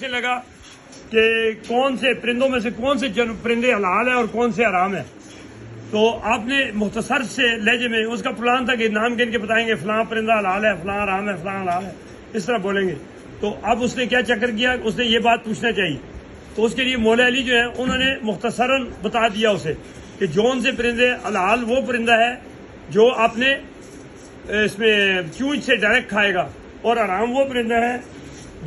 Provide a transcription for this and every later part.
پوچھنے لگا کہ کون سے پرندوں میں سے کون سے پرندے حلال ہیں اور کون سے حرام ہیں، تو آپ نے مختصر سے لہجے میں، اس کا پلان تھا کہ نام گن کے بتائیں گے فلاں پرندہ حلال ہے، فلاں حرام ہے، فلاں حلال ہے، اس طرح بولیں گے. تو اب اس نے کیا چکر کیا، اس نے یہ بات پوچھنا چاہیے. تو اس کے لیے مولا علی جو ہے انہوں نے مختصراً بتا دیا اسے کہ جون سے پرندے حلال وہ پرندہ ہے جو اپنے اس میں چونچ سے ڈائریکٹ کھائے گا، اور حرام وہ پرندہ ہے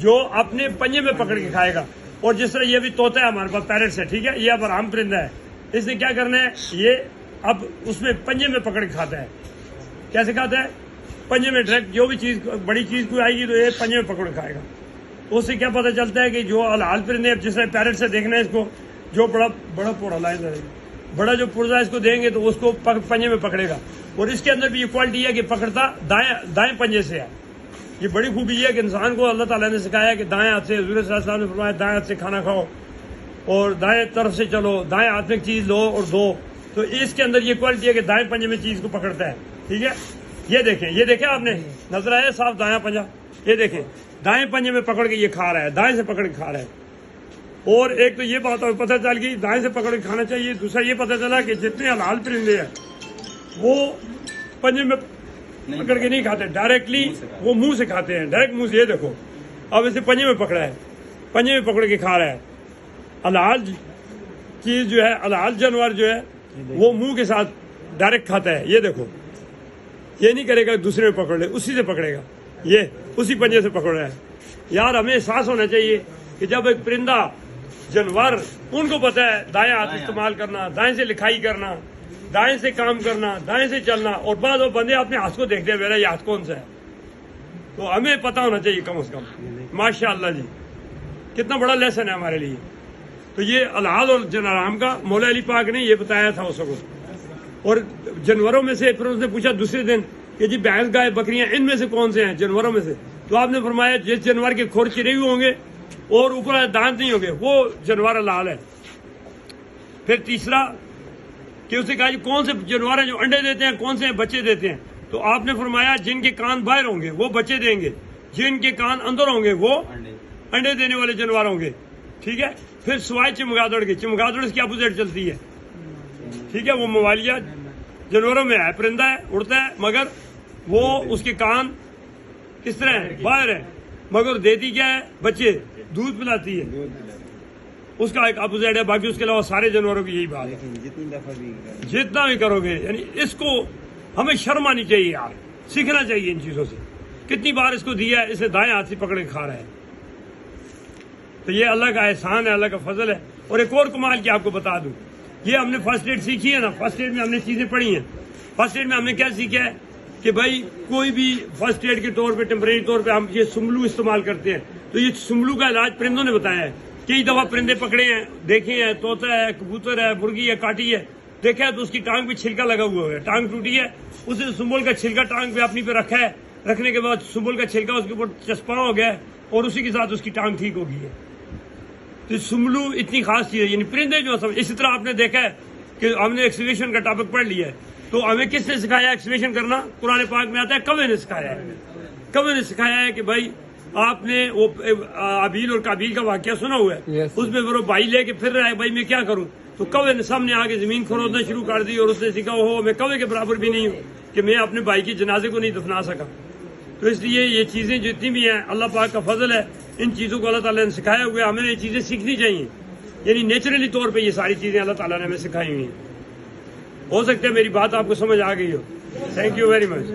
جو اپنے پنجے میں پکڑ کے کھائے گا. اور جس طرح یہ بھی طوطا ہے ہمارے پاس پیرٹ سے، ٹھیک ہے، یہ اب حرام پرندہ ہے. اس نے کیا کرنا ہے، یہ اب اس میں پنجے میں پکڑ کے کھاتا ہے. کیسے کھاتا ہے؟ پنجے میں ڈائریکٹ، جو بھی چیز بڑی چیز کوئی آئے گی تو یہ پنجے میں پکڑ کے کھائے گا. تو اس سے کیا پتہ چلتا ہے کہ جو حلال پرندے، جس طرح پیرٹ سے دیکھنا ہے اس کو، جو بڑا پوڑا لائے بڑا جو پرزا اس کو دیں گے تو اس کو پنجے میں پکڑے گا. اور اس کے اندر بھی یہ کوالٹی ہے کہ پکڑتا دائیں پنجے سے ہے. یہ بڑی خوبی ہے کہ انسان کو اللہ تعالیٰ نے سکھایا کہ دائیں ہاتھ سے، حضور صلی اللہ علیہ وسلم نے فرمایا دائیں ہاتھ سے کھانا کھاؤ اور دائیں طرف سے چلو، دائیں ہاتھ میں چیز لو اور دو. تو اس کے اندر یہ کوالٹی ہے کہ دائیں پنجے میں چیز کو پکڑتا ہے. ٹھیک ہے، یہ دیکھیں آپ نے، نظر آیا صاف دایاں پنجہ، یہ دیکھیں دائیں پنجے میں پکڑ کے یہ کھا رہا ہے، دائیں سے پکڑ کے کھا رہا ہے. اور ایک تو یہ بات پتہ چل گئی دائیں سے پکڑ کے کھانا چاہیے. دوسرا یہ پتہ چلا کہ جتنے حلال پرندے ہیں وہ پنجے میں پکڑ کے نہیں کھاتے، ڈائریکٹلی وہ منہ سے کھاتے ہیں، ڈائریکٹ منہ سے. یہ دیکھو اب اسے پنجے میں پکڑا ہے، پنجے میں پکڑ کے کھا رہا ہے. حلال چیز جو ہے، حلال جانور جو ہے وہ منہ کے ساتھ ڈائریکٹ کھاتا ہے. یہ دیکھو، یہ نہیں کرے گا دوسرے میں پکڑ لے، اسی سے پکڑے گا، یہ اسی پنجے سے پکڑ رہا ہے. یار ہمیں احساس ہونا چاہیے کہ جب ایک پرندہ جانور، ان کو پتہ ہے دائیں ہاتھ استعمال کرنا، دائیں سے لکھائی کرنا، دائیں سے کام کرنا، دائیں سے چلنا، اور بعض وہ بندے اپنے ہاتھ کو دیکھتے ہیں میرا یہ ہاتھ کون سا ہے. تو ہمیں پتہ ہونا چاہیے کم از کم. ماشاء اللہ جی، کتنا بڑا لیسن ہے ہمارے لیے. تو یہ حلال اور حرام کا مولا علی پاک نے یہ بتایا تھا اس وقت. اور جانوروں میں سے پھر اس نے پوچھا دوسرے دن کہ جی بھینس گائے بکریاں ان میں سے کون سے ہیں جانوروں میں سے؟ تو آپ نے فرمایا جس جانور کے کھور چرے ہوئے ہوں گے اور اوپر دانت نہیں ہوں گے وہ جانور حلال ہے. پھر تیسرا کہ اسے کہا جی کون سے جانور ہیں جو انڈے دیتے ہیں، کون سے ہیں بچے دیتے ہیں؟ تو آپ نے فرمایا جن کے کان باہر ہوں گے وہ بچے دیں گے، جن کے کان اندر ہوں گے وہ انڈے دینے والے جانور ہوں گے. ٹھیک ہے. پھر سوائے چمگادڑ کے، چمگادڑ اس کی اپوزٹ چلتی ہے. ٹھیک ہے، وہ موالیہ جانوروں میں ہے، پرندہ ہے، اڑتا ہے، مگر وہ اس کے کان کس طرح ہے؟ باہر ہے، مگر دیتی کیا ہے؟ بچے، دودھ پلاتی ہے. اس کا ایک اپوزٹ ہے. باقی اس کے علاوہ سارے جانوروں کی یہی بات ہے. جتنا بھی کرو گے، یعنی اس کو ہمیں شرم آنی چاہیے یار، سیکھنا چاہیے ان چیزوں سے. کتنی بار اس کو دیا ہے، اسے دائیں ہاتھ سے پکڑ کے کھا رہا ہے. تو یہ اللہ کا احسان ہے، اللہ کا فضل ہے. اور ایک اور کمال کی آپ کو بتا دوں، یہ ہم نے فرسٹ ایڈ سیکھی ہے نا، فرسٹ ایڈ میں ہم نے چیزیں پڑھی ہیں. فرسٹ ایڈ میں ہم نے کیا سیکھا ہے کہ بھائی کوئی بھی فرسٹ ایڈ کے طور پہ، ٹیمپریری طور پہ ہم یہ سملو استعمال کرتے ہیں. تو یہ سملو کا علاج پرندوں نے بتایا ہے. کئی دفعہ پرندے پکڑے ہیں، دیکھے ہیں، طوطا ہے، کبوتر ہے، مرغی ہے، کاٹی ہے، دیکھا ہے تو اس کی ٹانگ پہ چھلکا لگا ہوا ہے، ٹانگ ٹوٹی ہے، اسے سنبل کا چھلکا ٹانگ پہ اپنی پہ رکھا ہے، رکھنے کے بعد سنبل کا چھلکا اس کے اوپر چسپاں ہو گیا ہے اور اسی کے ساتھ اس کی ٹانگ ٹھیک ہو گئی ہے. تو سملو اتنی خاص چیز ہے. یعنی پرندے جو ہیں، اسی طرح آپ نے دیکھا ہے کہ ہم نے ایکسیویشن کا ٹاپک پڑھ لیا ہے. تو ہمیں کس نے سکھایا ایکسیویشن کرنا؟ قرآن پاک میں آتا ہے کوے نے سکھایا ہے. کوے نے سکھایا ہے کہ بھائی آپ نے وہ ابیل اور کابیل کا واقعہ سنا ہوا ہے. اس میں وہ بھائی لے کے پھر رہا ہے، بھائی میں کیا کروں؟ تو کوے نے سامنے آ کے زمین کھودنا شروع کر دی اور اس نے سیکھا ہو میں کوے کے برابر بھی نہیں ہوں کہ میں اپنے بھائی کے جنازے کو نہیں دفنا سکا. تو اس لیے یہ چیزیں جتنی بھی ہیں اللہ پاک کا فضل ہے. ان چیزوں کو اللہ تعالیٰ نے سکھایا ہوا ہے، ہمیں یہ چیزیں سیکھنی چاہیے. یعنی نیچرلی طور پہ یہ ساری چیزیں اللہ تعالیٰ نے ہمیں سکھائی ہوئی ہیں. ہو سکتا ہے میری بات آپ کو سمجھ آ گئی ہو. Thank you very much.